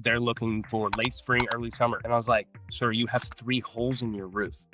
they're looking for late spring, early summer. And I was like, sir, you have 3 holes in your roof.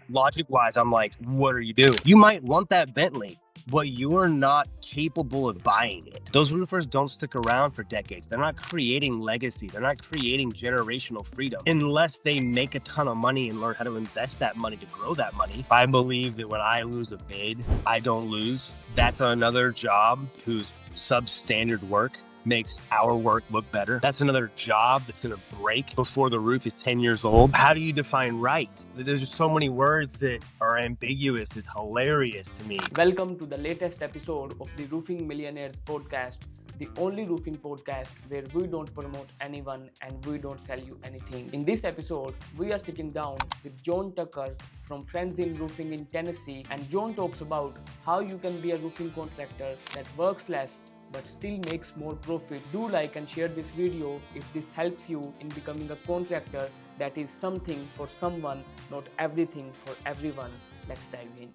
Logic wise, I'm like, what are you doing? You might want that Bentley, but you're not capable of buying it. Those roofers don't stick around for decades. They're not creating legacy. They're not creating generational freedom unless they make a ton of money and learn how to invest that money to grow that money. I believe that when I lose a bid, I don't lose. That's another job whose substandard work makes our work look better. That's another job that's going to break before the roof is 10 years old. How do you define right? There's just so many words that are ambiguous. It's hilarious to me. Welcome to the latest episode of the Roofing Millionaires podcast, the only roofing podcast where we don't promote anyone and we don't sell you anything. In this episode, we are sitting down with John Tucker from Friends in Roofing in Tennessee, and John talks about how you can be a roofing contractor that works less but still makes more profit. Do like and share this video if this helps you in becoming a contractor that is something for someone, not everything for everyone. Let's dive in.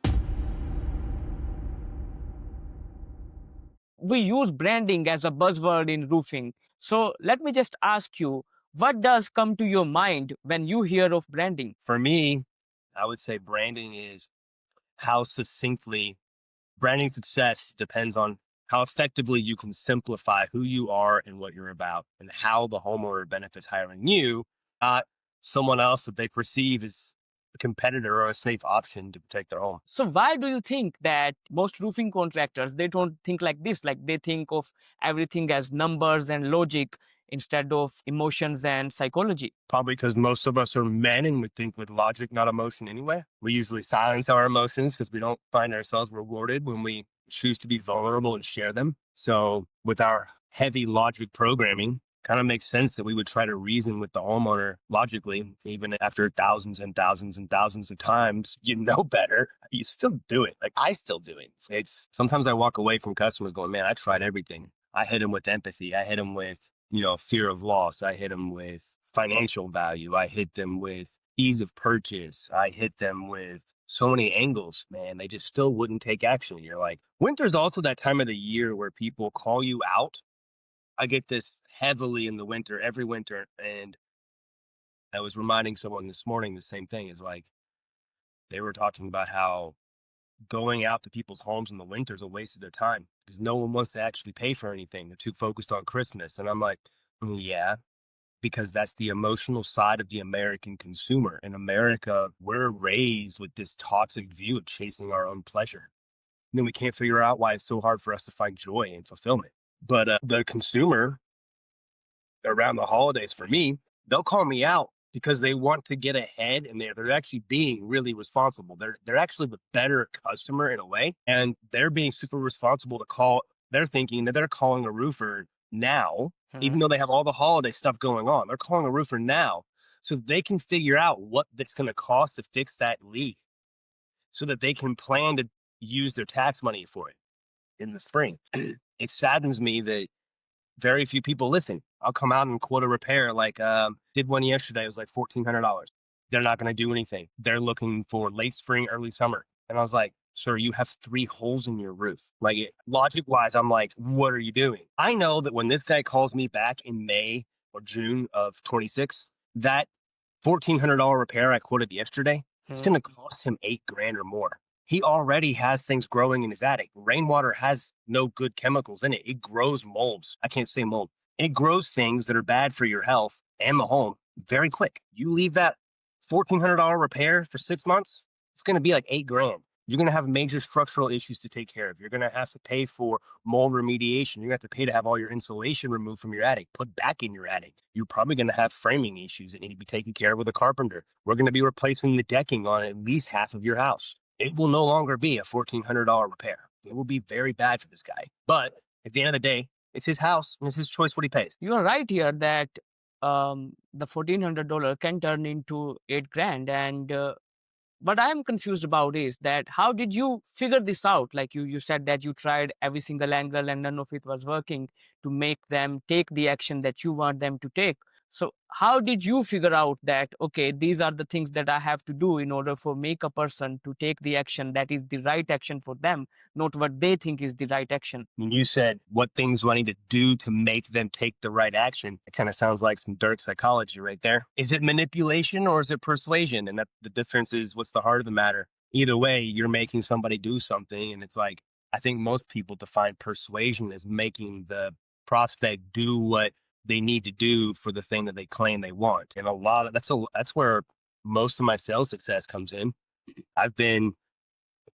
We use branding as a buzzword in roofing. So let me just ask you, what does come to your mind when you hear of branding? For me, I would say branding is how succinctly branding success depends on how effectively you can simplify who you are and what you're about, and how the homeowner benefits hiring you, not someone else that they perceive as a competitor or a safe option to protect their home. So why do you think that most roofing contractors, they don't think like this? Like they think of everything as numbers and logic instead of emotions and psychology. Probably because most of us are men and we think with logic, not emotion anyway. We usually silence our emotions because we don't find ourselves rewarded when we choose to be vulnerable and share them. So with our heavy logic programming, kind of makes sense that we would try to reason with the homeowner logically, even after thousands and thousands and thousands of times, you know better. You still do it. Like I still do it. It's sometimes I walk away from customers going, man, I tried everything. I hit them with empathy. I hit them with, fear of loss. I hit them with financial value. I hit them with ease of purchase. I hit them with so many angles, man. They just still wouldn't take action. You're like, winter's also that time of the year where people call you out. I get this heavily in the winter, every winter. And I was reminding someone this morning the same thing is like, they were talking about how going out to people's homes in the winter is a waste of their time because no one wants to actually pay for anything. They're too focused on Christmas. And I'm like, yeah, because that's the emotional side of the American consumer. In America, we're raised with this toxic view of chasing our own pleasure. And then we can't figure out why it's so hard for us to find joy and fulfillment. But the consumer around the holidays, for me, they'll call me out because they want to get ahead and they're actually being really responsible. They're actually the better customer in a way, and they're being super responsible to call. They're thinking that they're calling a roofer now, even though they have all the holiday stuff going on. They're calling a roofer now so they can figure out what that's going to cost to fix that leak, so that they can plan to use their tax money for it in the spring. It saddens me that very few people listen. I'll come out and quote a repair like did one yesterday. It was like $1,400. They're not going to do anything. They're looking for late spring, early summer. And I was like, sir, you have 3 holes in your roof. Logic wise, I'm like, what are you doing? I know that when this guy calls me back in May or June of 26, that $1,400 repair I quoted yesterday, it's going to cost him $8,000 or more. He already has things growing in his attic. Rainwater has no good chemicals in it. It grows molds. I can't say mold. It grows things that are bad for your health and the home very quick. You leave that $1,400 repair for 6 months, it's going to be like $8,000. You're going to have major structural issues to take care of. You're going to have to pay for mold remediation. You're going to have to pay to have all your insulation removed from your attic, put back in your attic. You're probably going to have framing issues that need to be taken care of with a carpenter. We're going to be replacing the decking on at least half of your house. It will no longer be a $1,400 repair. It will be very bad for this guy. But at the end of the day, it's his house and it's his choice what he pays. You are right here that the $1,400 can turn into $8,000. And what I'm confused about is that how did you figure this out? Like you said that you tried every single angle and none of it was working to make them take the action that you want them to take. So how did you figure out that, okay, these are the things that I have to do in order for make a person to take the action that is the right action for them, not what they think is the right action? When you said, what things do I need to do to make them take the right action? It kind of sounds like some dirt psychology right there. Is it manipulation or is it persuasion? And that the difference is, what's the heart of the matter? Either way, you're making somebody do something. And it's like, I think most people define persuasion as making the prospect do what they need to do for the thing that they claim they want. And that's where most of my sales success comes in. I've been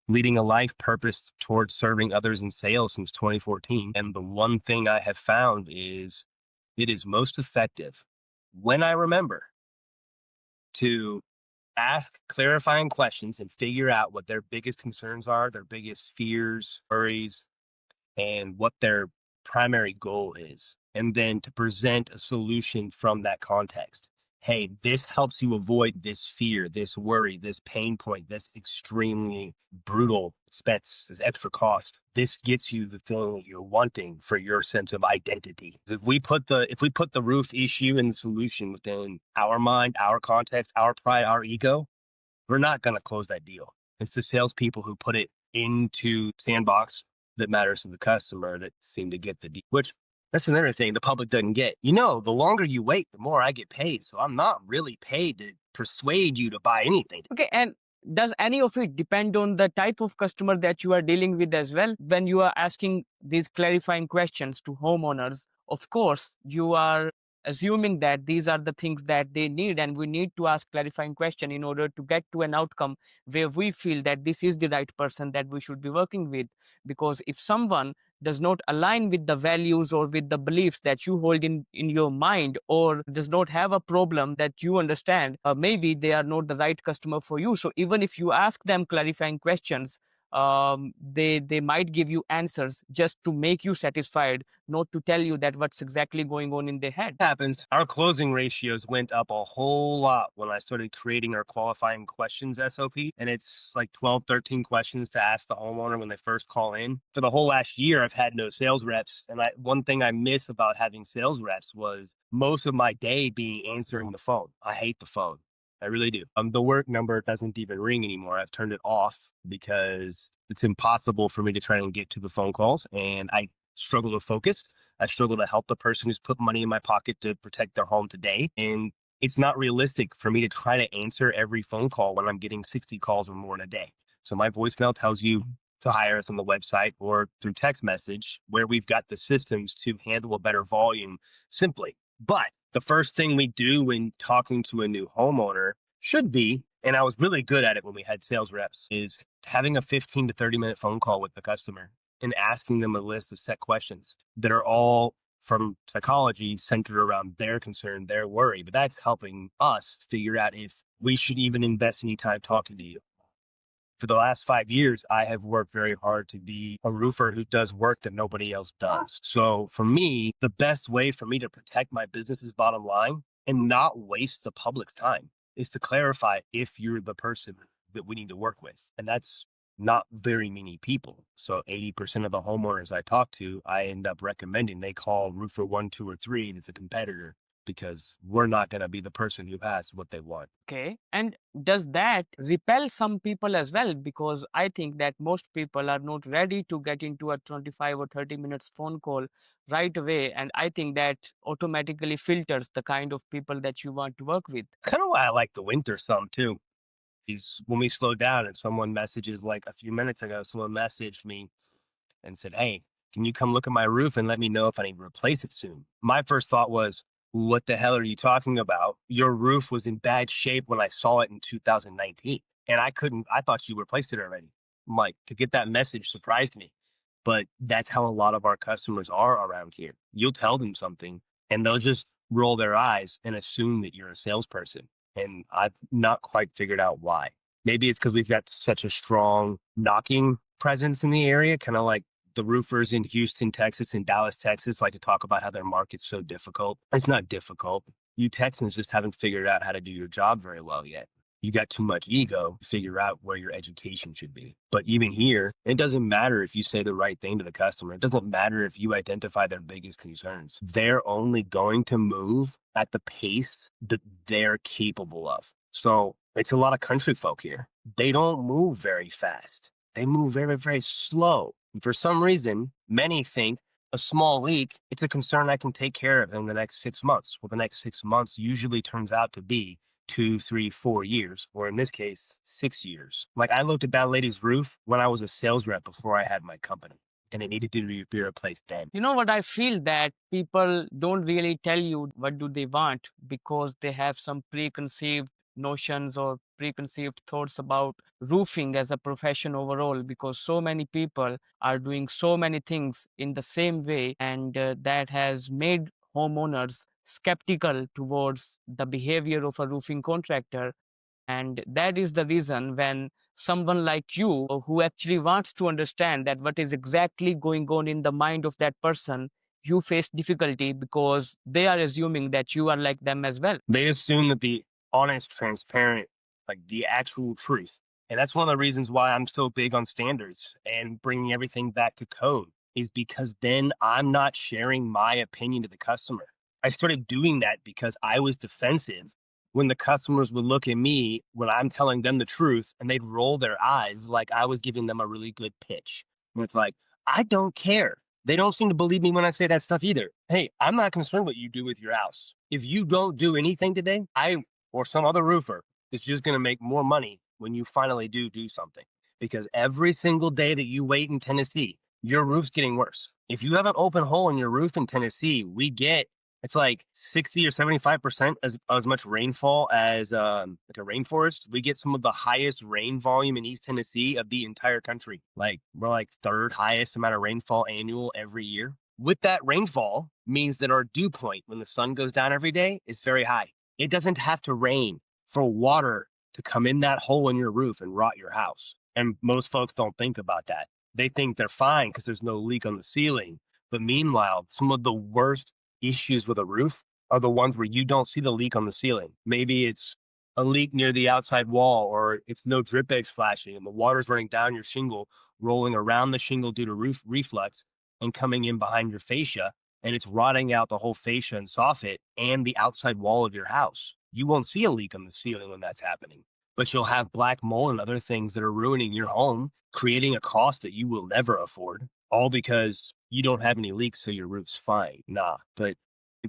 leading a life purpose towards serving others in sales since 2014. And the one thing I have found is it is most effective when I remember to ask clarifying questions and figure out what their biggest concerns are, their biggest fears, worries, and what their primary goal is, and then to present a solution from that context. Hey, this helps you avoid this fear, this worry, this pain point, this extremely brutal expense, this extra cost. This gets you the thing that you're wanting for your sense of identity. If we put the roof issue and the solution within our mind, our context, our pride, our ego, we're not going to close that deal. It's the salespeople who put it into sandbox that matters to the customer that seem to get the deal, which that's another thing the public doesn't get. The longer you wait, the more I get paid. So I'm not really paid to persuade you to buy anything. Okay, and does any of it depend on the type of customer that you are dealing with as well? When you are asking these clarifying questions to homeowners, of course, you are assuming that these are the things that they need, and we need to ask clarifying question in order to get to an outcome where we feel that this is the right person that we should be working with. Because if someone does not align with the values or with the beliefs that you hold in your mind, or does not have a problem that you understand, maybe they are not the right customer for you. So even if you ask them clarifying questions, they might give you answers just to make you satisfied, not to tell you that what's exactly going on in their head. Happens. Our closing ratios went up a whole lot when I started creating our qualifying questions SOP. And it's like 12, 13 questions to ask the homeowner when they first call in. For the whole last year, I've had no sales reps. And one thing I miss about having sales reps was most of my day being answering the phone. I hate the phone. I really do. The work number doesn't even ring anymore. I've turned it off because it's impossible for me to try and get to the phone calls. And I struggle to focus. I struggle to help the person who's put money in my pocket to protect their home today. And it's not realistic for me to try to answer every phone call when I'm getting 60 calls or more in a day. So my voicemail tells you to hire us on the website or through text message, where we've got the systems to handle a better volume simply. But the first thing we do when talking to a new homeowner should be, and I was really good at it when we had sales reps, is having a 15 to 30-minute phone call with the customer and asking them a list of set questions that are all from psychology centered around their concern, their worry. But that's helping us figure out if we should even invest any time talking to you. For the last 5 years, I have worked very hard to be a roofer who does work that nobody else does. So for me, the best way for me to protect my business's bottom line and not waste the public's time is to clarify if you're the person that we need to work with. And that's not very many people. So 80% of the homeowners I talk to, I end up recommending they call roofer 1, 2, or 3 that's a competitor, because we're not going to be the person who has what they want. Okay. And does that repel some people as well? Because I think that most people are not ready to get into a 25 or 30 minutes phone call right away. And I think that automatically filters the kind of people that you want to work with. Kind of why I like the winter some too, is when we slow down and someone messages, like a few minutes ago, someone messaged me and said, "Hey, can you come look at my roof and let me know if I need to replace it soon?" My first thought was, what the hell are you talking about? Your roof was in bad shape when I saw it in 2019. And I thought you replaced it already. I'm like, to get that message surprised me. But that's how a lot of our customers are around here. You'll tell them something and they'll just roll their eyes and assume that you're a salesperson. And I've not quite figured out why. Maybe it's because we've got such a strong knocking presence in the area, kind of like the roofers in Houston, Texas, and Dallas, Texas like to talk about how their market's so difficult. It's not difficult. You Texans just haven't figured out how to do your job very well yet. You got too much ego to figure out where your education should be. But even here, it doesn't matter if you say the right thing to the customer. It doesn't matter if you identify their biggest concerns. They're only going to move at the pace that they're capable of. So it's a lot of country folk here. They don't move very fast. They move very, very slow. And for some reason, many think a small leak, it's a concern I can take care of in the next 6 months. Well, the next 6 months usually turns out to be 2, 3, 4 years, or in this case, 6 years. Like I looked at that lady's roof when I was a sales rep before I had my company, and it needed to be replaced then. You know what, I feel that people don't really tell you what do they want because they have some preconceived notions or preconceived thoughts about roofing as a profession overall, because so many people are doing so many things in the same way, and that has made homeowners skeptical towards the behavior of a roofing contractor. And that is the reason when someone like you who actually wants to understand that what is exactly going on in the mind of that person, you face difficulty because they are assuming that you are like them as well. They assume that the honest, transparent, like the actual truth. And that's one of the reasons why I'm so big on standards and bringing everything back to code, is because then I'm not sharing my opinion to the customer. I started doing that because I was defensive when the customers would look at me when I'm telling them the truth and they'd roll their eyes like I was giving them a really good pitch. And it's like, I don't care. They don't seem to believe me when I say that stuff either. Hey, I'm not concerned what you do with your house. If you don't do anything today, I or some other roofer is just going to make more money when you finally do something. Because every single day that you wait in Tennessee, your roof's getting worse. If you have an open hole in your roof in Tennessee, we get it's like 60 or 75% as much rainfall as like a rainforest. We get some of the highest rain volume in East Tennessee of the entire country. Like we're like third highest amount of rainfall annual every year. With that rainfall means that our dew point when the sun goes down every day is very high. It doesn't have to rain for water to come in that hole in your roof and rot your house. And most folks don't think about that. They think they're fine because there's no leak on the ceiling. But meanwhile, some of the worst issues with a roof are the ones where you don't see the leak on the ceiling. Maybe it's a leak near the outside wall, or it's no drip edge flashing and the water's running down your shingle, rolling around the shingle due to roof reflux and coming in behind your fascia, and it's rotting out the whole fascia and soffit and the outside wall of your house. You won't see a leak on the ceiling when that's happening, but you'll have black mold and other things that are ruining your home, creating a cost that you will never afford, all because you don't have any leaks, so your roof's fine. Nah, but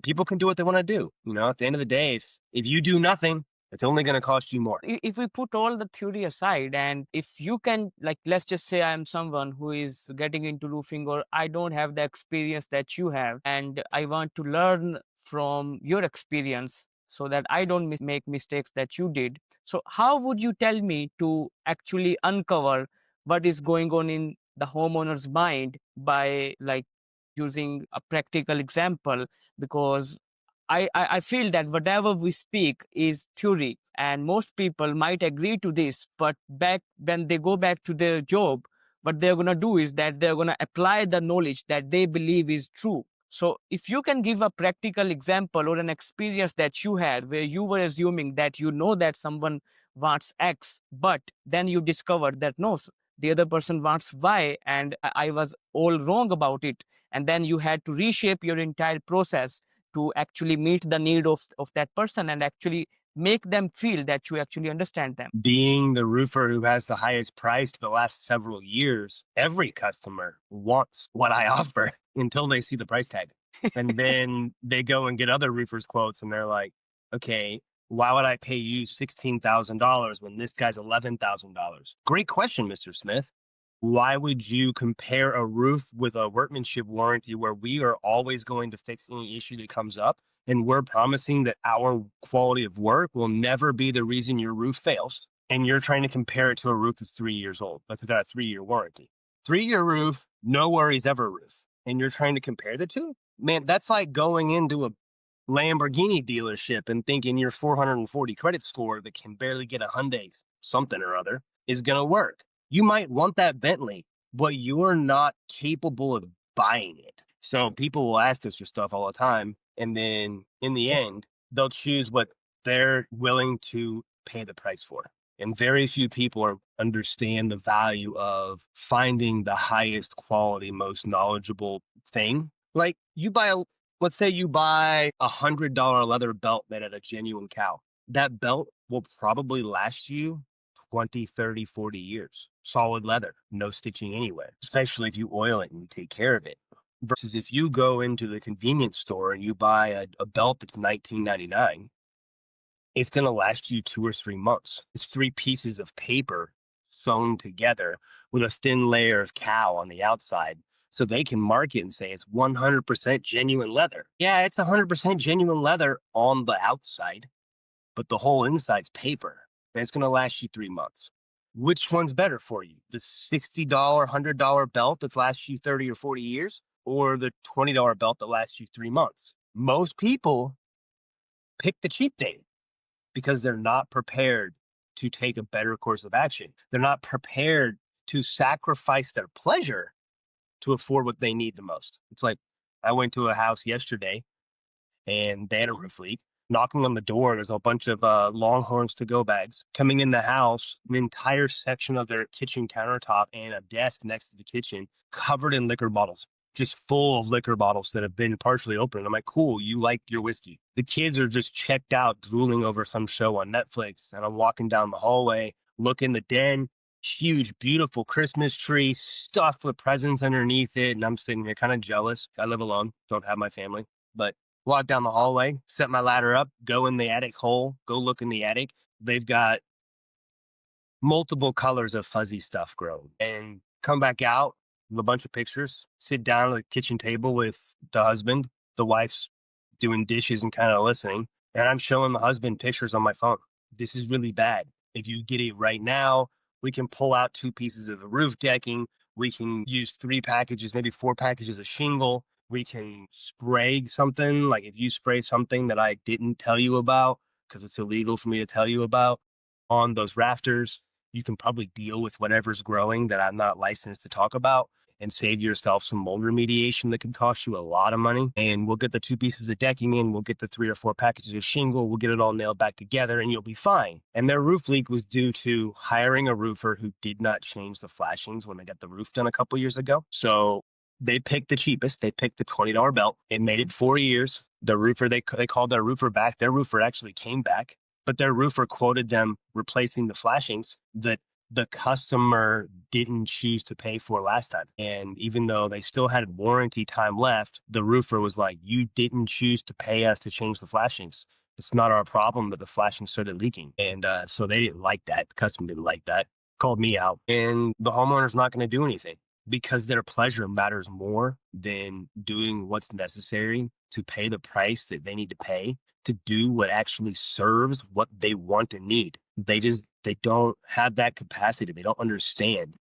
people can do what they want to do. You know, at the end of the day, if you do nothing, it's only going to cost you more. If we put all the theory aside, and if you can, like, let's just say I'm someone who is getting into roofing, or I don't have the experience that you have, and I want to learn from your experience so that I don't make mistakes that you did. So how would you tell me to actually uncover what is going on in the homeowner's mind by, like, using a practical example? Because I feel that whatever we speak is theory, and most people might agree to this, but back when they go back to their job, what they're going to do is that they're going to apply the knowledge that they believe is true. So if you can give a practical example or an experience that you had where you were assuming that you know that someone wants X, but then you discovered that no, the other person wants Y, and I was all wrong about it. And then you had to reshape your entire process to actually meet the need of that person and actually make them feel that you actually understand them. Being the roofer who has the highest price for the last several years, every customer wants what I offer until they see the price tag. And then they go and get other roofers quotes and they're like, okay, why would I pay you $16,000 when this guy's $11,000? Great question, Mr. Smith. Why would you compare a roof with a workmanship warranty where we are always going to fix any issue that comes up? And we're promising that our quality of work will never be the reason your roof fails. And you're trying to compare it to a roof that's 3 years old. That's got a 3-year warranty. 3-year roof, no worries ever roof. And you're trying to compare the two? Man, that's like going into a Lamborghini dealership and thinking your 440 credit score that can barely get a Hyundai something or other is going to work. You might want that Bentley, but you're not capable of buying it. So people will ask us for stuff all the time. And then in the end, they'll choose what they're willing to pay the price for. And very few people understand the value of finding the highest quality, most knowledgeable thing. Like let's say you buy $100 leather belt made at a genuine cow. That belt will probably last you 20, 30, 40 years. Solid leather, no stitching anywhere, especially if you oil it and you take care of it. Versus if you go into the convenience store and you buy a belt that's $19.99, it's going to last you 2 or 3 months. It's 3 pieces of paper sewn together with a thin layer of cow on the outside. So they can mark it and say it's 100% genuine leather. Yeah, it's 100% genuine leather on the outside, but the whole inside's paper, and it's going to last you 3 months. Which one's better for you? The $60, $100 belt that lasts you 30 or 40 years, or the $20 belt that lasts you 3 months? Most people pick the cheap thing because they're not prepared to take a better course of action. They're not prepared to sacrifice their pleasure to afford what they need the most. It's like I went to a house yesterday and they had a roof leak. Knocking on the door, there's a bunch of Longhorns to go bags coming in the house. An entire section of their kitchen countertop and a desk next to the kitchen covered in liquor bottles, just full of liquor bottles that have been partially open. I'm like, cool, you like your whiskey. The kids are just checked out, drooling over some show on Netflix. And I'm walking down the hallway, look in the den, huge, beautiful Christmas tree stuffed with presents underneath it. And I'm sitting here kind of jealous. I live alone, don't have my family, but walk down the hallway, set my ladder up, go in the attic hole, go look in the attic. They've got multiple colors of fuzzy stuff grown, and come back out with a bunch of pictures, sit down at the kitchen table with the husband. The wife's doing dishes and kind of listening. And I'm showing the husband pictures on my phone. This is really bad. If you get it right now, we can pull out 2 pieces of the roof decking. We can use 3 packages, maybe 4 packages of shingle. We can spray something. Like if you spray something that I didn't tell you about, because it's illegal for me to tell you about, on those rafters, you can probably deal with whatever's growing that I'm not licensed to talk about and save yourself some mold remediation that could cost you a lot of money. And we'll get the 2 pieces of decking in, we'll get the 3 or 4 packages of shingle, we'll get it all nailed back together, and you'll be fine. And their roof leak was due to hiring a roofer who did not change the flashings when they got the roof done a couple years ago. So they picked the cheapest. They picked the $20 belt. It made it 4 years. The roofer, they called their roofer back. Their roofer actually came back, but their roofer quoted them replacing the flashings that the customer didn't choose to pay for last time. And even though they still had warranty time left, the roofer was like, you didn't choose to pay us to change the flashings. It's not our problem that the flashings started leaking. And so they didn't like that. The customer didn't like that. Called me out. And the homeowner's not going to do anything because their pleasure matters more than doing what's necessary to pay the price that they need to pay to do what actually serves what they want and need. They don't have that capacity. They don't understand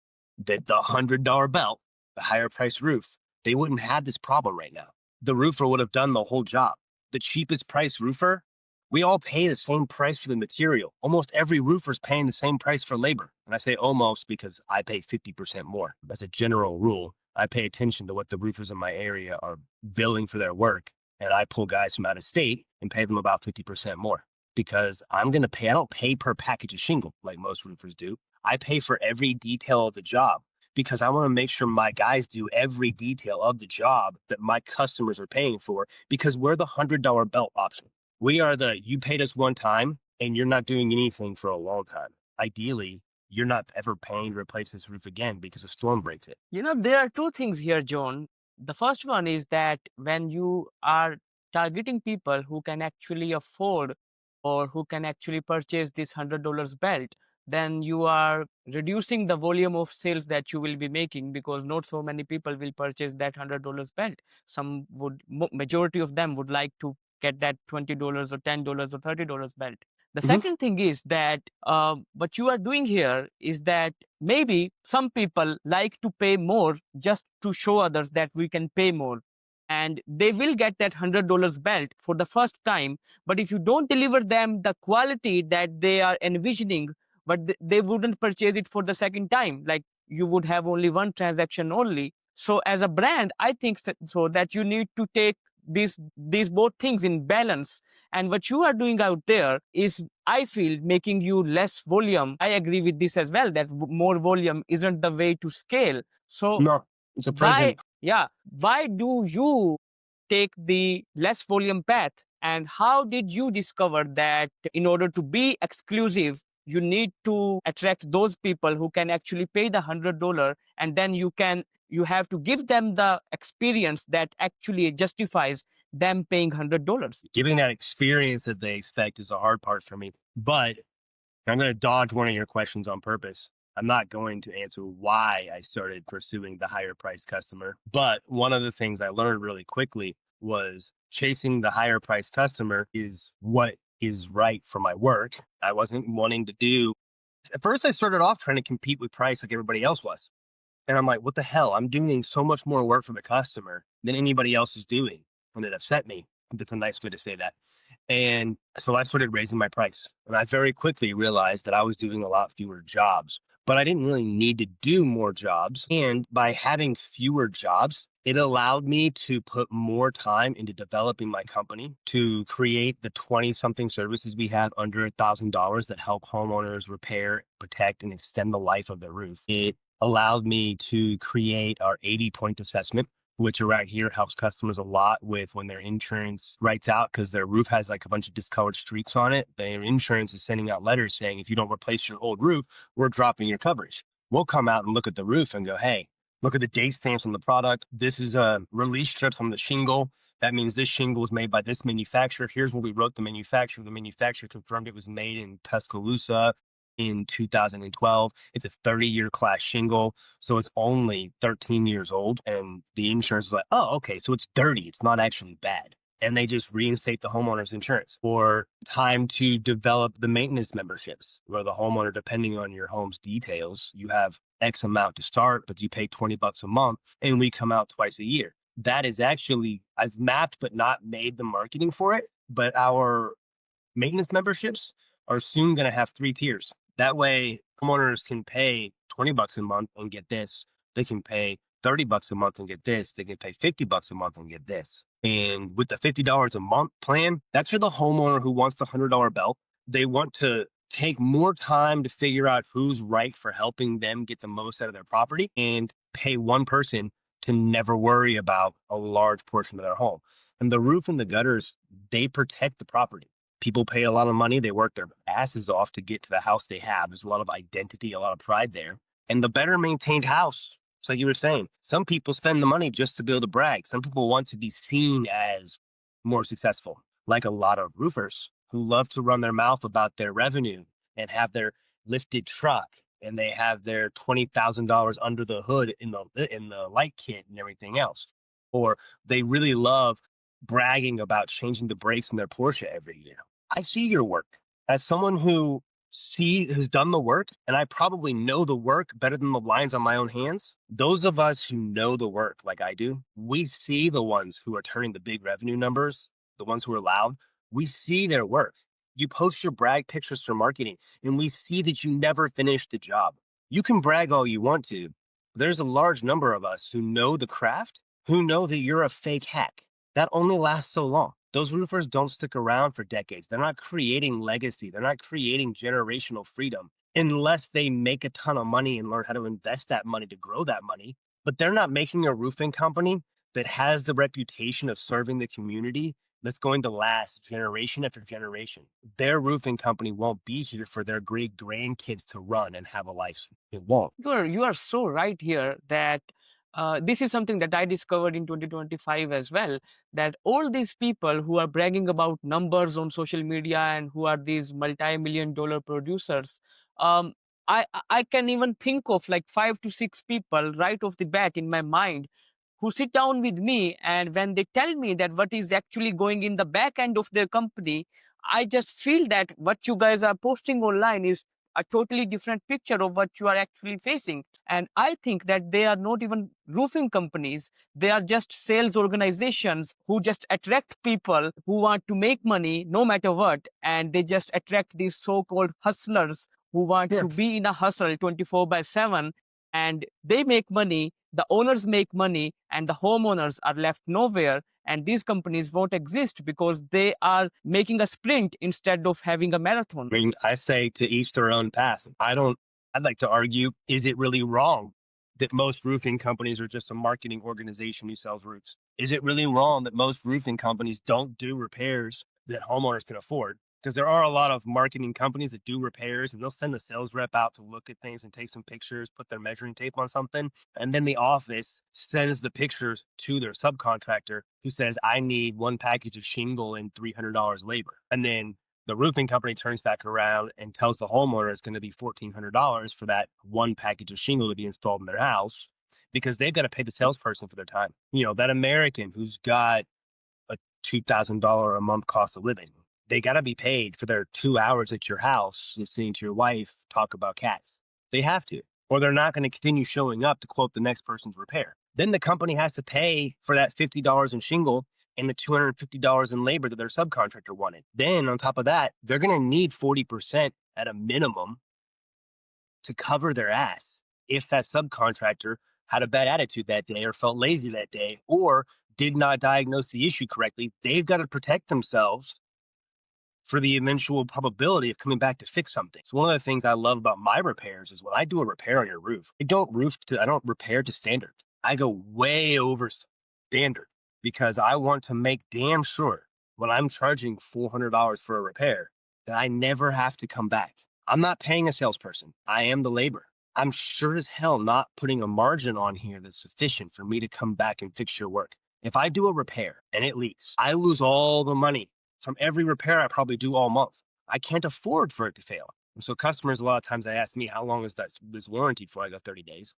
that the $100 belt, the higher priced roof, they wouldn't have this problem right now. The roofer would have done the whole job. The cheapest price roofer, we all pay the same price for the material. Almost every roofer's paying the same price for labor. And I say almost because I pay 50% more. As a general rule, I pay attention to what the roofers in my area are billing for their work. And I pull guys from out of state and pay them about 50% more because I'm going to pay. I don't pay per package of shingle like most roofers do. I pay for every detail of the job because I want to make sure my guys do every detail of the job that my customers are paying for because we're the $100 belt option. We are you paid us one time and you're not doing anything for a long time. Ideally, you're not ever paying to replace this roof again because a storm breaks it. There are 2 things here, John. The first one is that when you are targeting people who can actually afford or who can actually purchase this $100 belt, then you are reducing the volume of sales that you will be making because not so many people will purchase that $100 belt. Majority of them would like to get that $20 or $10 or $30 belt. The second thing is that what you are doing here is that maybe some people like to pay more just to show others that we can pay more. And they will get that $100 belt for the first time. But if you don't deliver them the quality that they are envisioning, but they wouldn't purchase it for the second time, like you would have only one transaction only. So as a brand, I think so that you need to take these both things in balance. And what you are doing out there is, I feel, making you less volume. I agree with this as well, that more volume isn't the way to scale. So No, it's a why, prison. yeah, why do you take the less volume path? And how did you discover that in order to be exclusive, you need to attract those people who can actually pay the $100, and then you have to give them the experience that actually justifies them paying $100? Giving that experience that they expect is the hard part for me. But I'm going to dodge one of your questions on purpose. I'm not going to answer why I started pursuing the higher price customer. But one of the things I learned really quickly was chasing the higher price customer is what is right for my work. I wasn't wanting to do, at first, I started off trying to compete with price like everybody else was. And I'm like, what the hell? I'm doing so much more work for the customer than anybody else is doing. And it upset me. That's a nice way to say that. And so I started raising my price. And I very quickly realized that I was doing a lot fewer jobs, but I didn't really need to do more jobs. And by having fewer jobs, it allowed me to put more time into developing my company, to create the 20 something services we have under $1,000 that help homeowners repair, protect, and extend the life of their roof. It allowed me to create our 80-point assessment, which around here helps customers a lot with when their insurance writes out because their roof has like a bunch of discolored streaks on it. Their insurance is sending out letters saying, if you don't replace your old roof, we're dropping your coverage. We'll come out and look at the roof and go, hey, look at the date stamps on the product. This is a release strips on the shingle. That means this shingle was made by this manufacturer. Here's where we wrote the manufacturer. The manufacturer confirmed it was made in Tuscaloosa in 2012. It's a 30-year class shingle, so it's only 13 years old. And the insurance is like, oh, okay, so it's dirty. It's not actually bad. And they just reinstate the homeowner's insurance. Or time to develop the maintenance memberships, where the homeowner, depending on your home's details, you have X amount to start, but you pay $20 a month, and we come out twice a year. That is actually, I've mapped but not made the marketing for it. But our maintenance memberships are soon going to have 3 tiers. That way, homeowners can pay $20 a month and get this. They can pay $30 a month and get this. They can pay $50 a month and get this. And with the $50 a month plan, that's for the homeowner who wants the $100 belt. They want to take more time to figure out who's right for helping them get the most out of their property and pay one person to never worry about a large portion of their home. And the roof and the gutters, they protect the property. People pay a lot of money. They work their asses off to get to the house they have. There's a lot of identity, a lot of pride there. And the better maintained house, it's like you were saying, some people spend the money just to be able to brag. Some people want to be seen as more successful, like a lot of roofers who love to run their mouth about their revenue and have their lifted truck and they have their $20,000 under the hood in the light kit and everything else. Or they really love bragging about changing the brakes in their Porsche every year. I see your work as someone who's done the work, and I probably know the work better than the lines on my own hands. Those of us who know the work like I do, we see the ones who are turning the big revenue numbers, the ones who are loud. We see their work. You post your brag pictures for marketing, and we see that you never finished the job. You can brag all you want to. There's a large number of us who know the craft, who know that you're a fake hack. That only lasts so long. Those roofers don't stick around for decades. They're not creating legacy. They're not creating generational freedom unless they make a ton of money and learn how to invest that money to grow that money. But they're not making a roofing company that has the reputation of serving the community that's going to last generation after generation. Their roofing company won't be here for their great grandkids to run and have a life. It won't. You are so right here that this is something that I discovered in 2025 as well, that all these people who are bragging about numbers on social media and who are these multi-million dollar producers, um, I can even think of like 5 to 6 people right off the bat in my mind who sit down with me, and when they tell me that what is actually going in the back end of their company, I just feel that what you guys are posting online is a totally different picture of what you are actually facing. And I think that they are not even roofing companies. They are just sales organizations who just attract people who want to make money no matter what. And they just attract these so-called hustlers who want Yeah. to be in a hustle 24/7. and they make money, the owners make money, and the homeowners are left nowhere. And these companies won't exist because they are making a sprint instead of having a marathon. I mean, I say to each their own path. I'd like to argue, is it really wrong that most roofing companies are just a marketing organization who sells roofs? Is it really wrong that most roofing companies don't do repairs that homeowners can afford? Because there are a lot of marketing companies that do repairs and they'll send a sales rep out to look at things and take some pictures, put their measuring tape on something. And then the office sends the pictures to their subcontractor who says, I need one package of shingle and $300 labor. And then the roofing company turns back around and tells the homeowner it's going to be $1,400 for that one package of shingle to be installed in their house because they've got to pay the salesperson for their time. You know, that American who's got a $2,000 a month cost of living, they got to be paid for their 2 hours at your house listening to your wife talk about cats. They have to, or they're not going to continue showing up to quote the next person's repair. Then the company has to pay for that $50 in shingle and the $250 in labor that their subcontractor wanted. Then on top of that, they're going to need 40% at a minimum to cover their ass if that subcontractor had a bad attitude that day or felt lazy that day or did not diagnose the issue correctly. They've got to protect themselves for the eventual probability of coming back to fix something. So one of the things I love about my repairs is when I do a repair on your roof, I don't repair to standard. I go way over standard because I want to make damn sure when I'm charging $400 for a repair that I never have to come back. I'm not paying a salesperson. I am the labor. I'm sure as hell not putting a margin on here that's sufficient for me to come back and fix your work. If I do a repair and it leaks, I lose all the money from every repair I probably do all month. I can't afford for it to fail. And so customers, a lot of times they ask me, how long is this warranty for? I go 30 days.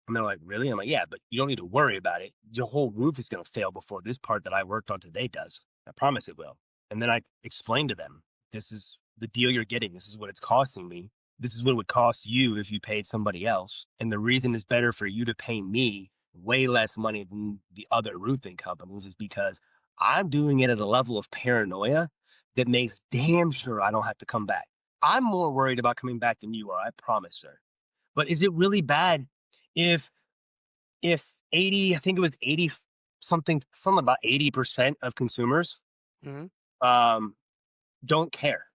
And they're like, really? I'm like, yeah, but you don't need to worry about it. Your whole roof is going to fail before this part that I worked on today does. I promise it will. And then I explain to them, this is the deal you're getting. This is what it's costing me. This is what it would cost you if you paid somebody else. And the reason it's better for you to pay me way less money than the other roofing companies is because I'm doing it at a level of paranoia that makes damn sure I don't have to come back. I'm more worried about coming back than you are, I promise, sir. But is it really bad if 80, I think it was 80 something about 80% of consumers don't care?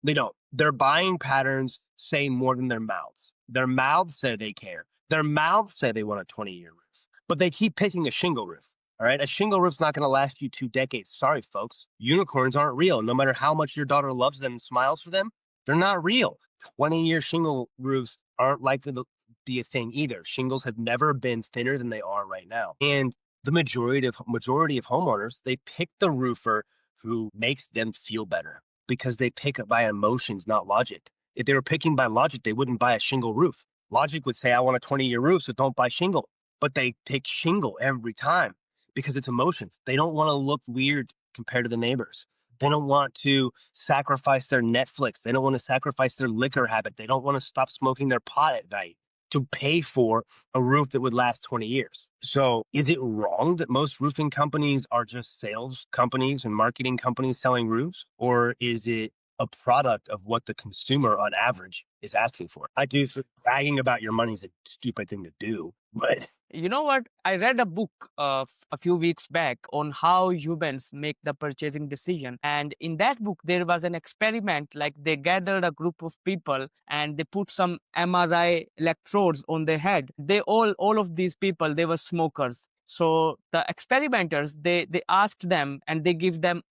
They don't. Their buying patterns say more than their mouths. Their mouths say they care. Their mouths say they want a 20-year roof, but they keep picking a shingle roof. All right. A shingle roof's not going to last you 2 decades. Sorry, folks. Unicorns aren't real. No matter how much your daughter loves them and smiles for them, they're not real. 20-year shingle roofs aren't likely to be a thing either. Shingles have never been thinner than they are right now. And the majority of homeowners, they pick the roofer who makes them feel better because they pick it by emotions, not logic. If they were picking by logic, they wouldn't buy a shingle roof. Logic would say, I want a 20-year roof, so don't buy shingle. But they pick shingle every time because it's emotions. They don't want to look weird compared to the neighbors. They don't want to sacrifice their Netflix. They don't want to sacrifice their liquor habit. They don't want to stop smoking their pot at night to pay for a roof that would last 20 years. So is it wrong that most roofing companies are just sales companies and marketing companies selling roofs? Or is it a product of what the consumer on average is asking for? I do think bragging about your money is a stupid thing to do, but You know what? I read a book a few weeks back on how humans make the purchasing decision. And in that book, there was an experiment like they gathered a group of people and they put some MRI electrodes on their head. All of these people, they were smokers. So the experimenters, they asked them and they gave them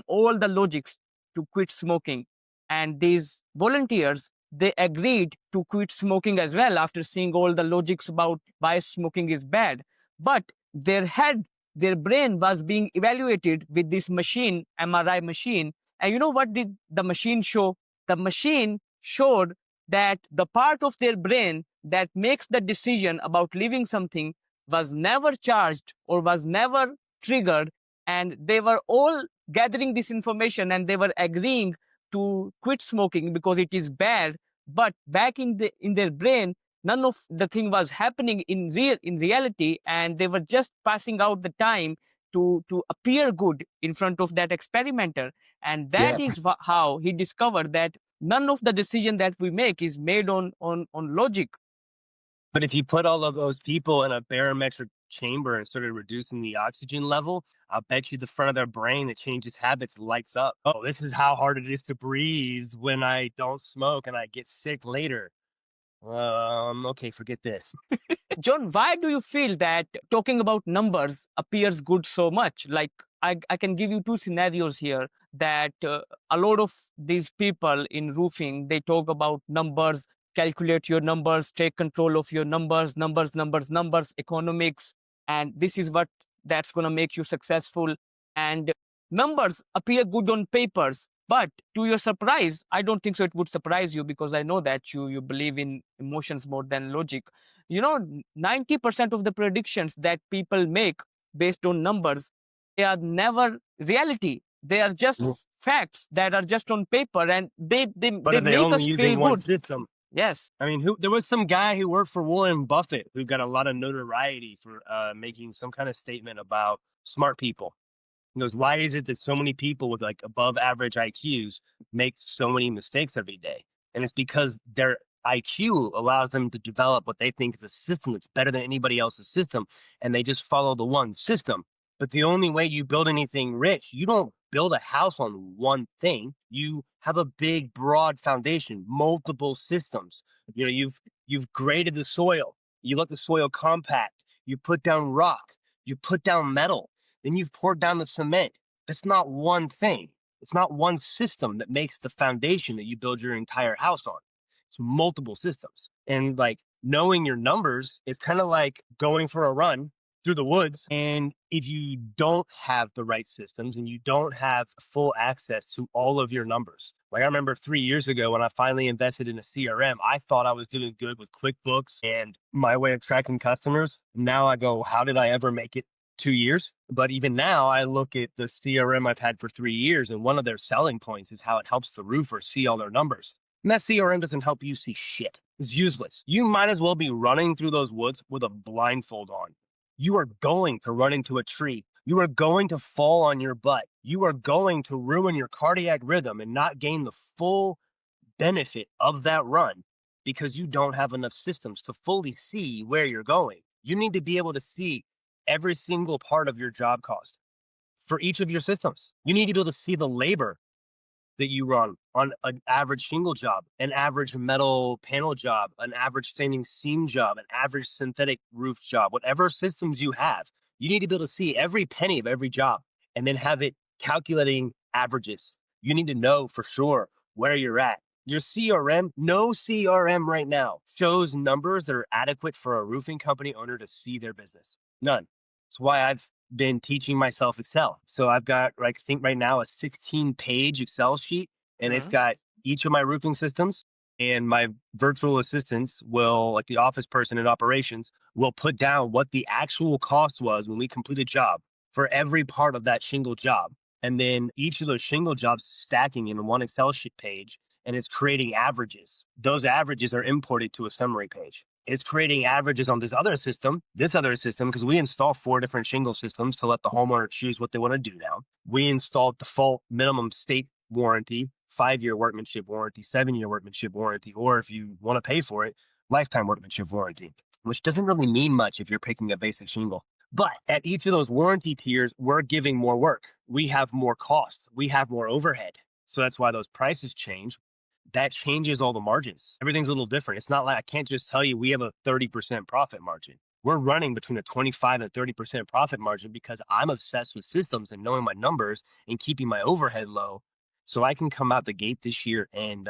all the logics to quit smoking. And these volunteers, they agreed to quit smoking as well after seeing all the logics about why smoking is bad. But their brain was being evaluated with this machine, MRI machine. And you know what did the machine show? The machine showed that the part of their brain that makes the decision about leaving something was never charged or was never triggered. And they were all gathering this information and they were agreeing to quit smoking because it is bad, but back in their brain none of the thing was happening in reality, and they were just passing out the time to appear good in front of that experimenter. And that yeah, is how he discovered that none of the decision that we make is made on logic. But if you put all of those people in a barometric chamber and started reducing the oxygen level, I'll bet you the front of their brain that changes habits lights up. Oh, this is how hard it is to breathe when I don't smoke and I get sick later. Okay, forget this. John, why do you feel that talking about numbers appears good so much? Like, I can give you two scenarios here that a lot of these people in roofing, they talk about numbers, calculate your numbers, take control of your numbers, economics, and this is what that's going to make you successful. And numbers appear good on papers, but to your surprise, I don't think so it would surprise you because I know that you believe in emotions more than logic. 90% of the predictions that people make based on numbers, they are never reality. They are just Mm. facts that are just on paper, and But they are they make only us feel using one good. system? Yes. I mean, who there was some guy who worked for Warren Buffett who got a lot of notoriety for making some kind of statement about smart people. He goes, why is it that so many people with like above average IQs make so many mistakes every day? And it's because their IQ allows them to develop what they think is a system that's better than anybody else's system. And they just follow the one system. But the only way you build anything rich, you don't build a house on one thing. You have a big, broad foundation, multiple systems. You've graded the soil, you let the soil compact, you put down rock, you put down metal, then you've poured down the cement. That's not one thing. It's not one system that makes the foundation that you build your entire house on. It's multiple systems. And like knowing your numbers, it's kind of like going for a run through the woods. And if you don't have the right systems and you don't have full access to all of your numbers, like I remember 3 years ago when I finally invested in a CRM, I thought I was doing good with QuickBooks and my way of tracking customers. Now I go, how did I ever make it 2 years? But even now, I look at the CRM I've had for 3 years, and one of their selling points is how it helps the roofer see all their numbers. And that CRM doesn't help you see shit. It's useless. You might as well be running through those woods with a blindfold on. You are going to run into a tree. You are going to fall on your butt. You are going to ruin your cardiac rhythm and not gain the full benefit of that run because you don't have enough systems to fully see where you're going. You need to be able to see every single part of your job cost for each of your systems. You need to be able to see the labor that you run on an average shingle job, an average metal panel job, an average standing seam job, an average synthetic roof job, whatever systems you have. You need to be able to see every penny of every job and then have it calculating averages. You need to know for sure where you're at. Your CRM, no CRM right now shows numbers that are adequate for a roofing company owner to see their business. None. That's why I've been teaching myself Excel. So I've got, like, I think right now a 16-page Excel sheet, and it's Mhm. got each of my roofing systems. And my virtual assistants will, like the office person in operations, will put down what the actual cost was when we complete a job for every part of that shingle job. And then each of those shingle jobs stacking in one Excel sheet page, and it's creating averages. Those averages are imported to a summary page. It's creating averages on this other system, because we install 4 different shingle systems to let the homeowner choose what they want to do now. We installed default minimum state warranty, 5-year workmanship warranty, 7-year workmanship warranty, or if you want to pay for it, lifetime workmanship warranty, which doesn't really mean much if you're picking a basic shingle. But at each of those warranty tiers, we're giving more work. We have more cost. We have more overhead. So that's why those prices change. That changes all the margins. Everything's a little different. It's not like I can't just tell you we have a 30% profit margin. We're running between a 25 and 30% profit margin because I'm obsessed with systems and knowing my numbers and keeping my overhead low so I can come out the gate this year and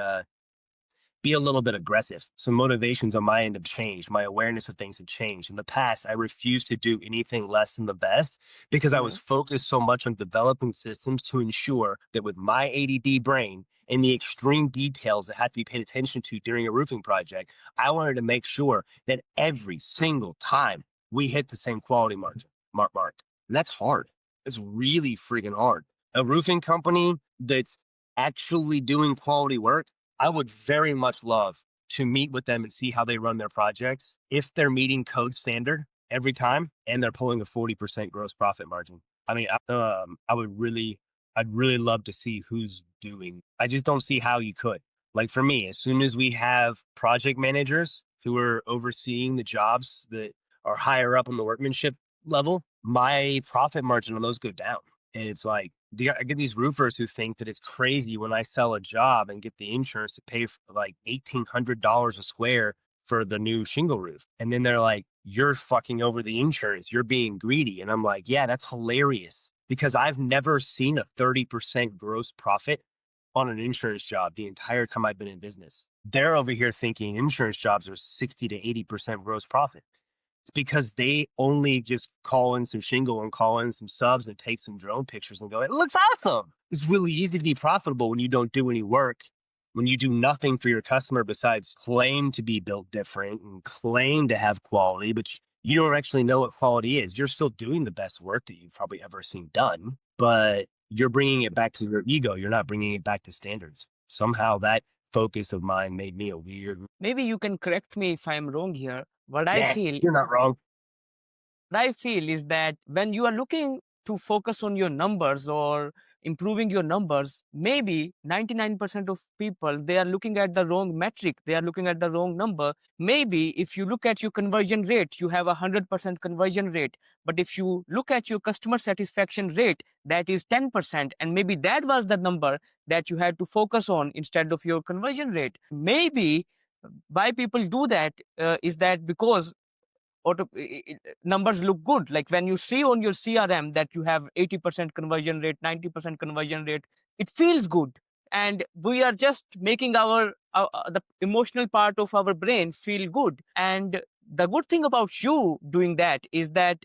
be a little bit aggressive. So motivations on my end have changed. My awareness of things have changed. In the past, I refused to do anything less than the best because I was Mhm. focused so much on developing systems to ensure that with my ADD brain and the extreme details that had to be paid attention to during a roofing project, I wanted to make sure that every single time we hit the same quality mark. And that's hard. It's really freaking hard. A roofing company that's actually doing quality work, I would very much love to meet with them and see how they run their projects. If they're meeting code standard every time and they're pulling a 40% gross profit margin. I mean, I'd really love to see who's doing. I just don't see how you could. Like for me, as soon as we have project managers who are overseeing the jobs that are higher up on the workmanship level, my profit margin on those go down. And it's like, I get these roofers who think that it's crazy when I sell a job and get the insurance to pay for like $1,800 a square for the new shingle roof. And then they're like, you're fucking over the insurance. You're being greedy. And I'm like, yeah, that's hilarious because I've never seen a 30% gross profit on an insurance job the entire time I've been in business. They're over here thinking insurance jobs are 60 to 80% gross profit. It's because they only just call in some shingle and call in some subs and take some drone pictures and go, it looks awesome. It's really easy to be profitable when you don't do any work, when you do nothing for your customer besides claim to be built different and claim to have quality, but you don't actually know what quality is. You're still doing the best work that you've probably ever seen done, but you're bringing it back to your ego. You're not bringing it back to standards. Somehow that focus of mine made me a weird. Maybe you can correct me if I'm wrong here. What I Yeah, feel you're not wrong. what I feel is that when you are looking to focus on your numbers or improving your numbers, maybe 99% of people, they are looking at the wrong metric. They are looking at the wrong number. Maybe if you look at your conversion rate, you have a 100% conversion rate. But if you look at your customer satisfaction rate, that is 10%. And maybe that was the number that you had to focus on instead of your conversion rate. Maybe why people do that is that because numbers look good. Like when you see on your CRM that you have 80% conversion rate, 90% conversion rate, it feels good. And we are just making the emotional part of our brain feel good. And the good thing about you doing that is that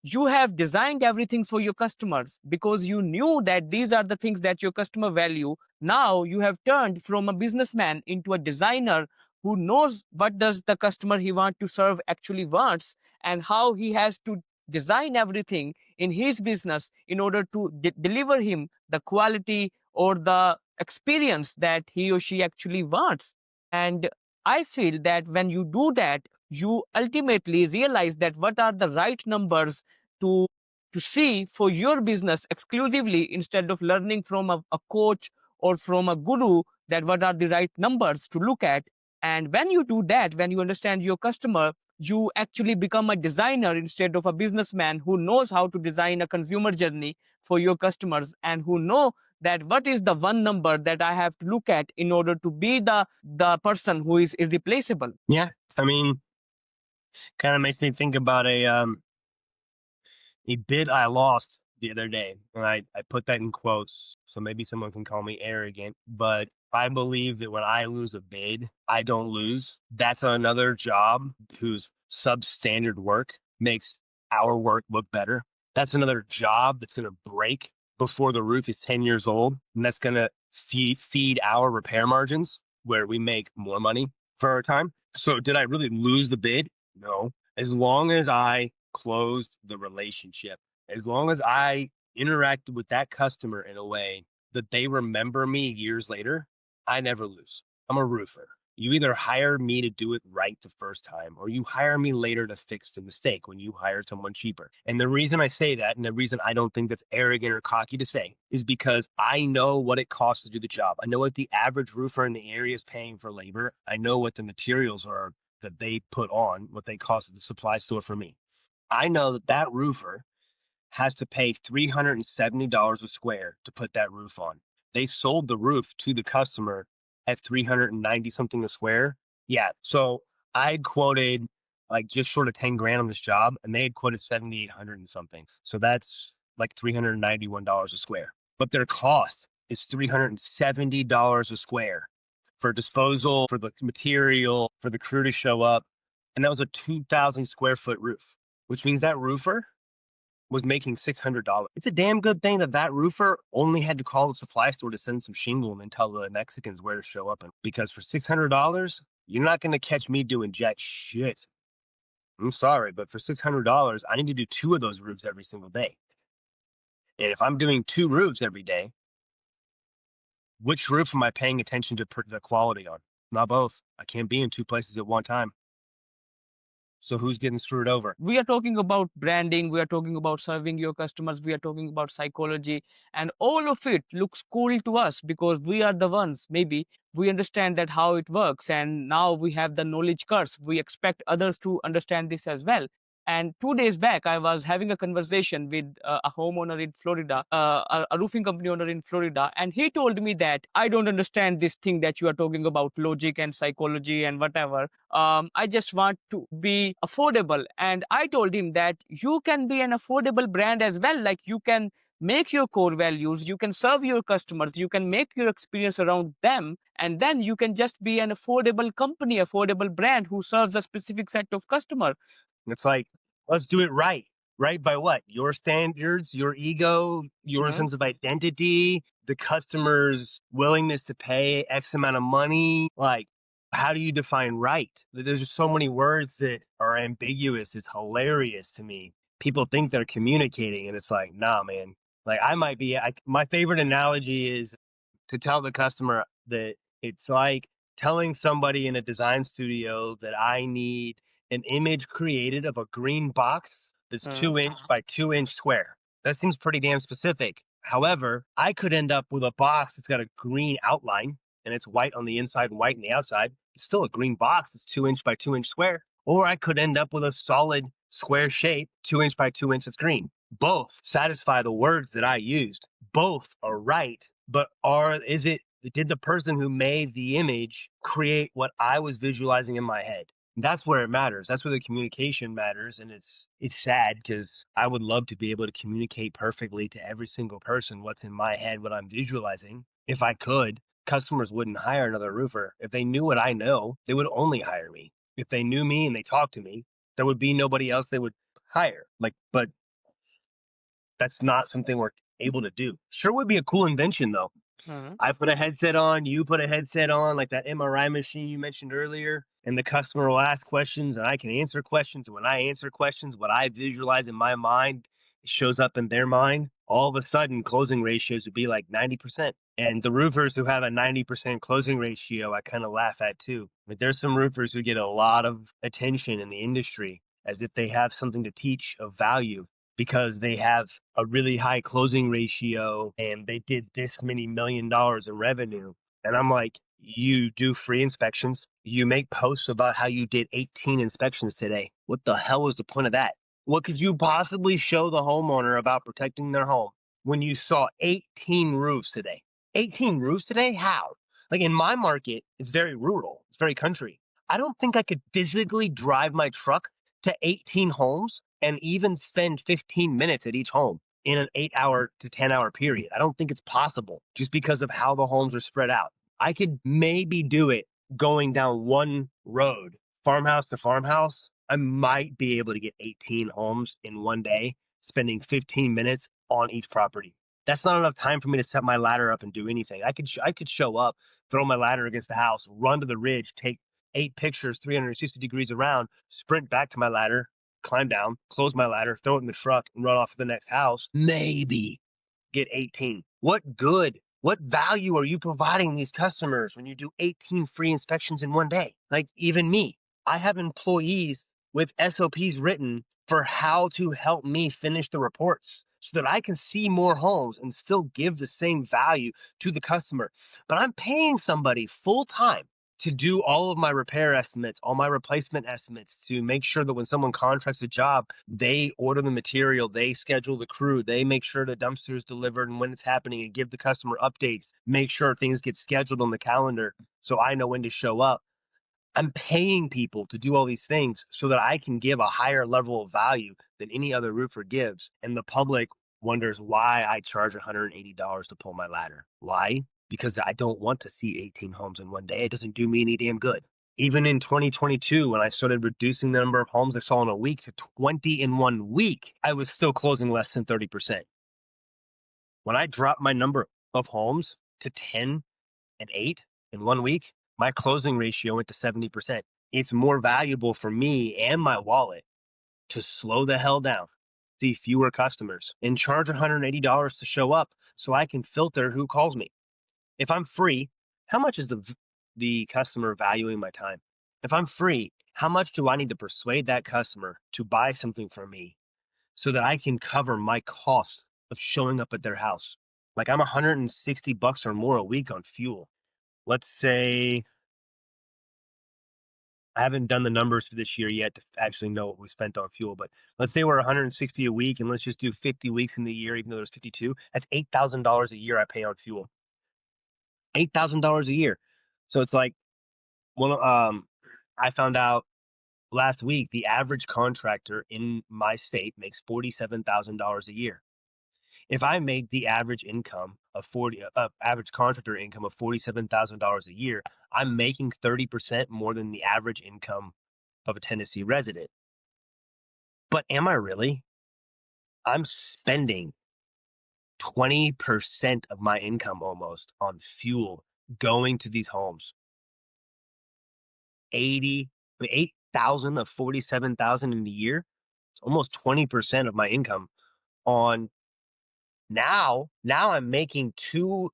you have designed everything for your customers because you knew that these are the things that your customer value. Now you have turned from a businessman into a designer who knows what does the customer he want to serve actually wants and how he has to design everything in his business in order to deliver him the quality or the experience that he or she actually wants. And I feel that when you do that, you ultimately realize that what are the right numbers to to see for your business exclusively instead of learning from a coach or from a guru that what are the right numbers to look at. And when you do that, when you understand your customer, you actually become a designer instead of a businessman who knows how to design a consumer journey for your customers and who know that what is the one number that I have to look at in order to be the person who is irreplaceable. Yeah. I mean, kind of makes me think about a bid I lost the other day. And I put that in quotes. So maybe someone can call me arrogant, but I believe that when I lose a bid, I don't lose. That's another job whose substandard work makes our work look better. That's another job that's going to break before the roof is 10 years old. And that's going to feed our repair margins where we make more money for our time. So did I really lose the bid? No. As long as I closed the relationship, as long as I interacted with that customer in a way that they remember me years later, I never lose. I'm a roofer. You either hire me to do it right the first time or you hire me later to fix the mistake when you hire someone cheaper. And the reason I say that and the reason I don't think that's arrogant or cocky to say is because I know what it costs to do the job. I know what the average roofer in the area is paying for labor. I know what the materials are that they put on, what they cost at the supply store for me. I know that that roofer has to pay $370 a square to put that roof on. They sold the roof to the customer at 390 something a square. Yeah. So I had quoted like just short of 10 grand on this job and they had quoted 7,800 and something. So that's like $391 a square. But their cost is $370 a square for disposal, for the material, for the crew to show up. And that was a 2,000 square foot roof, which means that roofer was making $600. It's a damn good thing that that roofer only had to call the supply store to send some shingle and then tell the Mexicans where to show up. And because for $600, you're not going to catch me doing jack shit. I'm sorry, but for $600, I need to do 2 of those roofs every single day. And if I'm doing 2 roofs every day, which roof am I paying attention to the quality on? Not both. I can't be in 2 places at one time. So who's getting screwed over? We are talking about branding, we are talking about serving your customers, we are talking about psychology, and all of it looks cool to us because we are the ones, maybe we understand that how it works, and now we have the knowledge curse. We expect others to understand this as well. And 2 days back, I was having a conversation with a homeowner in Florida, a roofing company owner in Florida, and he told me that I don't understand this thing that you are talking about, logic and psychology and whatever. I just want to be affordable. And I told him that you can be an affordable brand as well. Like, you can make your core values, you can serve your customers, you can make your experience around them, and then you can just be an affordable company, affordable brand who serves a specific set of customer. It's like, let's do it right. Right by what? Your standards, your ego, your Mhm. sense of identity, the customer's willingness to pay X amount of money. Like, how do you define right? There's just so many words that are ambiguous. It's hilarious to me. People think they're communicating, and it's like, nah, man. Like, my favorite analogy is to tell the customer that it's like telling somebody in a design studio that I need an image created of a green box that's Uh, 2 inch by 2 inch square. That seems pretty damn specific. However, I could end up with a box that's got a green outline and it's white on the inside and white on the outside. It's still a green box. It's 2 inch by 2 inch square. Or I could end up with a solid square shape, 2 inch by 2 inch that's green. Both satisfy the words that I used. Both are right, but did the person who made the image create what I was visualizing in my head? That's where it matters. That's where the communication matters. And it's sad because I would love to be able to communicate perfectly to every single person what's in my head, what I'm visualizing. If I could, customers wouldn't hire another roofer. If they knew what I know, they would only hire me. If they knew me and they talked to me, there would be nobody else they would hire. But that's not something we're able to do. Sure would be a cool invention though. uh, I put a headset on, you put a headset on, like that MRI machine you mentioned earlier, and the customer will ask questions and I can answer questions. And when I answer questions, what I visualize in my mind shows up in their mind. All of a sudden, closing ratios would be like 90%. And the roofers who have a 90% closing ratio, I kind of laugh at too. But there's some roofers who get a lot of attention in the industry as if they have something to teach of value because they have a really high closing ratio and they did this many $1 million in revenue. And I'm like, you do free inspections. You make posts about how you did 18 inspections today. What the hell was the point of that? What could you possibly show the homeowner about protecting their home when you saw 18 roofs today? 18 roofs today? How? Like in my market, it's very rural, it's very country. I don't think I could physically drive my truck to 18 homes and even spend 15 minutes at each home in an 8 hour to 10 hour period. I don't think it's possible just because of how the homes are spread out. I could maybe do it going down one road, farmhouse to farmhouse. I might be able to get 18 homes in one day, spending 15 minutes on each property. That's not enough time for me to set my ladder up and do anything. I could show up, throw my ladder against the house, run to the ridge, take 8 pictures 360 degrees around, sprint back to my ladder, climb down, close my ladder, throw it in the truck, and run off to the next house. Maybe get 18. What good, what value are you providing these customers when you do 18 free inspections in one day? Like even me, I have employees with SOPs written for how to help me finish the reports so that I can see more homes and still give the same value to the customer. But I'm paying somebody full time to do all of my repair estimates, all my replacement estimates, to make sure that when someone contracts a job, they order the material, they schedule the crew, they make sure the dumpster is delivered and when it's happening and give the customer updates, make sure things get scheduled on the calendar so I know when to show up. I'm paying people to do all these things so that I can give a higher level of value than any other roofer gives. And the public wonders why I charge $180 to pull my ladder. Why? Because I don't want to see 18 homes in one day. It doesn't do me any damn good. Even in 2022, when I started reducing the number of homes I saw in a week to 20 in 1 week, I was still closing less than 30%. When I dropped my number of homes to 10 and 8 in 1 week, my closing ratio went to 70%. It's more valuable for me and my wallet to slow the hell down, see fewer customers, and charge $180 to show up so I can filter who calls me. If I'm free, how much is the customer valuing my time? If I'm free, how much do I need to persuade that customer to buy something from me so that I can cover my cost of showing up at their house? Like I'm $160 or more a week on fuel. Let's say I haven't done the numbers for this year yet to actually know what we spent on fuel, but let's say we're 160 a week and let's just do 50 weeks in the year, even though there's 52. That's $8,000 a year I pay on fuel. $8,000 a year. So it's like, well, I found out last week the average contractor in my state makes $47,000 a year. If I make the average income of average contractor income of $47,000 a year, I'm making 30% more than the average income of a Tennessee resident. But am I really? I'm spending 20% of my income almost on fuel going to these homes. 8,000 of 47,000 in a year. It's almost 20% of my income on now I'm making two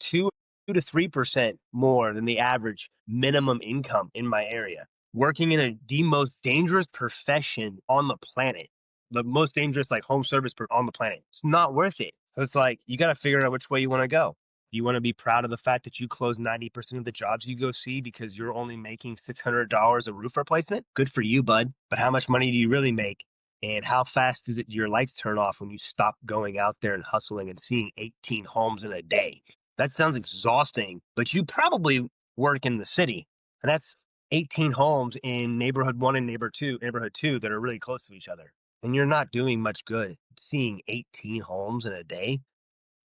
to 3% more than the average minimum income in my area. Working in the most dangerous profession on the planet, the most dangerous like home service on the planet. It's not worth it. So it's like you got to figure out which way you want to go. Do you want to be proud of the fact that you close 90% of the jobs you go see because you're only making $600 a roof replacement? Good for you, bud. But how much money do you really make? And how fast does it your lights turn off when you stop going out there and hustling and seeing 18 homes in a day? That sounds exhausting, but you probably work in the city, and that's 18 homes in neighborhood 1 and neighborhood 2 that are really close to each other. And you're not doing much good seeing 18 homes in a day.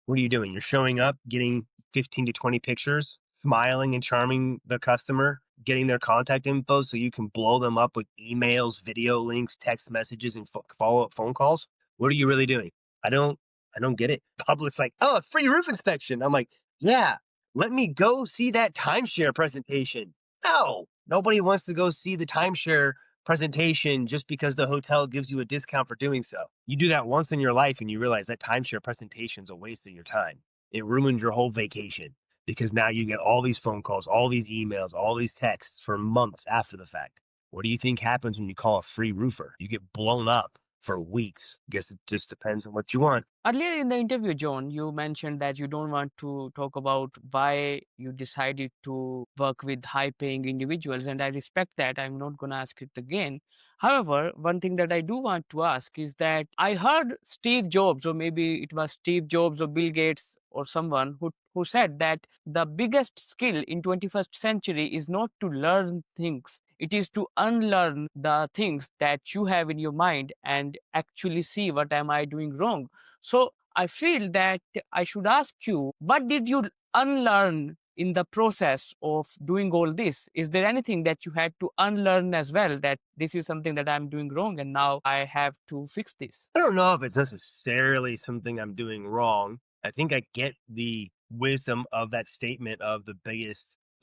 What are you doing? You're showing up, getting 15 to 20 pictures, smiling and charming the customer, getting their contact info so you can blow them up with emails, video links, text messages, and follow-up phone calls. What are you really doing? I don't I don't get it. Public's like, "Oh, a free roof inspection." I'm like, "Yeah, let me go see that timeshare presentation." No, nobody wants to go see the timeshare presentation just because the hotel gives you a discount for doing so. You do that once in your life and you realize that timeshare presentation is a waste of your time. It ruins your whole vacation because now you get all these phone calls, all these emails, all these texts for months after the fact. What do you think happens when you call a free roofer? You get blown up for weeks. Guess it just depends on what you want. Earlier in the interview, John, you mentioned that you don't want to talk about why you decided to work with high paying individuals, and I respect that. I'm not going to ask it again. However, one thing that I do want to ask is that I heard Steve Jobs, or maybe it was Steve Jobs or Bill Gates or someone who said that the biggest skill in 21st century is not to learn things. It is to unlearn the things that you have in your mind and actually see what am I doing wrong. So I feel that I should ask you, what did you unlearn in the process of doing all this? Is there anything that you had to unlearn as well, that this is something that I'm doing wrong and now I have to fix this? I don't know if it's necessarily something I'm doing wrong. I think I get the wisdom of that statement of the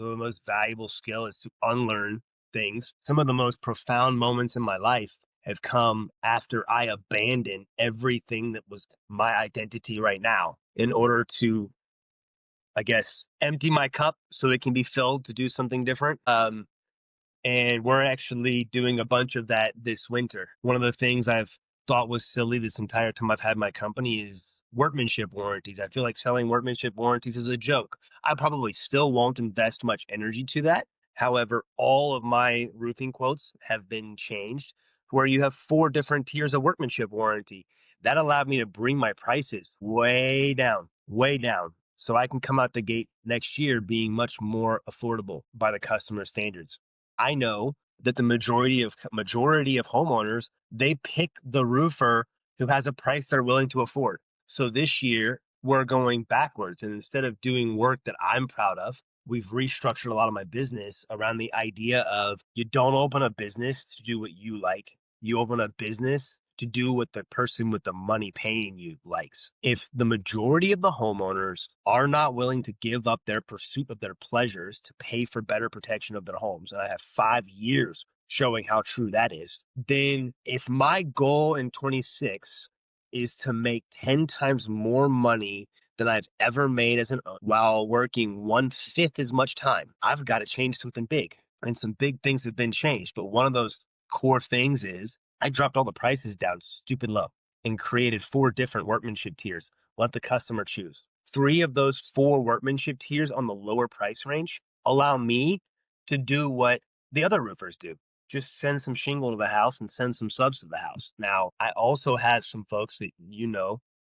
most valuable skill is to unlearn things. Some of the most profound moments in my life have come after I abandoned everything that was my identity right now in order to, I guess, empty my cup so it can be filled to do something different. And we're actually doing a bunch of that this winter. One of the things I've thought was silly this entire time I've had my company is workmanship warranties. I feel like selling workmanship warranties is a joke. I probably still won't invest much energy to that. However, all of my roofing quotes have been changed where you have 4 different tiers of workmanship warranty. That allowed me to bring my prices way down. So I can come out the gate next year being much more affordable by the customer standards. I know that the majority of homeowners, they pick the roofer who has a price they're willing to afford. So this year we're going backwards, and instead of doing work that I'm proud of, we've restructured a lot of my business around the idea of you don't open a business to do what you like. You open a business to do what the person with the money paying you likes. If the majority of the homeowners are not willing to give up their pursuit of their pleasures to pay for better protection of their homes, and I have 5 years showing how true that is, then if my goal in 26 is to make 10 times more money than I've ever made as an owner while working 1/5 as much time, I've got to change something big. and some big things have been changed. But one of those core things is I dropped all the prices down stupid low and created 4 different workmanship tiers. Let the customer choose. 3 of those 4 workmanship tiers on the lower price range allow me to do what the other roofers do. Just send some shingle to the house and send some subs to the house. Now, I also have some folks that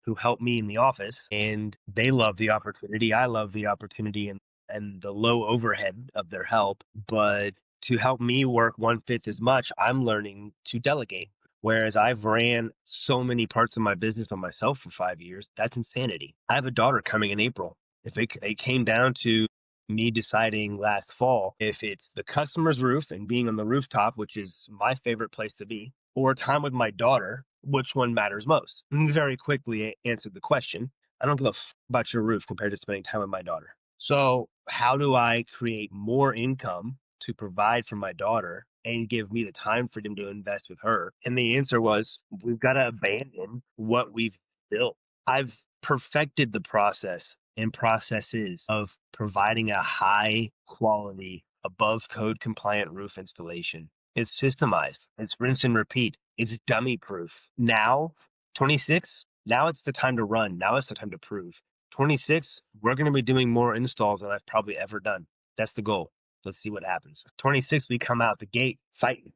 who help me in the office, and they love the opportunity. I love the opportunity and the low overhead of their help. But to help me work 1/5 as much, I'm learning to delegate. Whereas I've ran so many parts of my business by myself for 5 years, that's insanity. I have a daughter coming in April. If it came down to me deciding last fall if it's the customer's roof and being on the rooftop, which is my favorite place to be, or time with my daughter, which one matters most? And very quickly answered the question. I don't give a about your roof compared to spending time with my daughter. So, how do I create more income to provide for my daughter and give me the time freedom to invest with her? And the answer was we've got to abandon what we've built. I've perfected the process and processes of providing a high quality, above code compliant roof installation. It's systemized, it's rinse and repeat, it's dummy proof. Now, 26, now it's the time to run. Now it's the time to prove. 26, we're going to be doing more installs than I've probably ever done. That's the goal. Let's see what happens. 26, we come out the gate fighting.